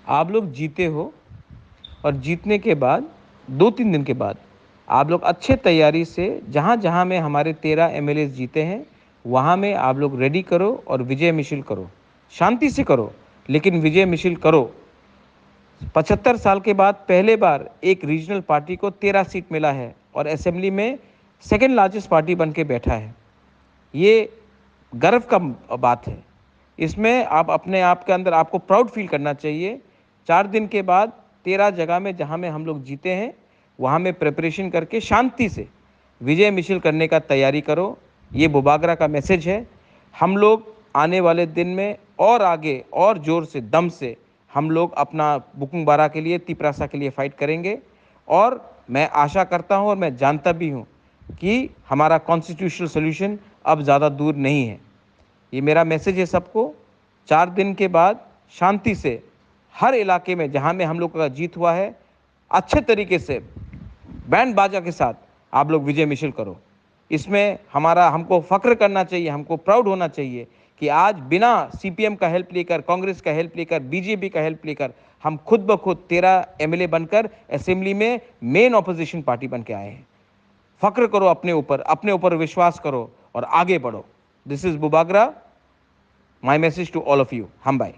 आप लोग जीते हो और जीतने के बाद 2-3 दिन के बाद आप लोग अच्छे तैयारी से जहाँ-जहाँ में हमारे 13 एमएलएज़ जीते हैं, वहाँ में आप लोग रेडी करो और विजय मिছিল करो। शांति से करो, लेकिन विजय मिছিল करो। 75 साल के बाद पहले बार एक रीजनल पार्टी को 13 सीट मिला है और असेंबली में सेकंड लार्जेस्ट पार्टी बन के बैठा है। ये गर्व का बात है। इसमें आप अपने आप के अंदर आपको प्राउड फील करना चाहिए। 4 दिन के बाद 13 जगह में जहाँ में हम लोग जीते हैं, वहाँ में प्रिपरेशन करके शांति से विजय मिছিল करने का तैयारी करो। ये बुबागरा का मैसेज है। हम लोग आने वाले दिन में और आगे और ज़ोर से, दम से हम लोग अपना बुकुंग बारा के लिए, तिपरासा के लिए फाइट करेंगे और मैं आशा करता हूँ और मैं जानता भी हूँ कि हमारा कॉन्स्टिट्यूशनल सॉल्यूशन अब ज़्यादा दूर नहीं है। ये मेरा मैसेज है सबको। 4 दिन के बाद शांति से हर इलाके में जहाँ में हम लोग का जीत हुआ है, अच्छे तरीके से बैंड बाजा के साथ आप लोग विजय मिছিল करो। इसमें हमको फ़ख्र करना चाहिए, हमको प्राउड होना चाहिए कि आज बिना सीपीएम का हेल्प लेकर, कांग्रेस का हेल्प लेकर, बीजेपी का हेल्प लेकर हम खुद ब खुद 13 एमएलए बनकर असेंबली में मेन ऑपोजिशन पार्टी बन के आए हैं। फ़ख्र करो अपने ऊपर विश्वास करो और आगे बढ़ो। दिस इज़ बुबागरा, my message to all of you. हम बाय।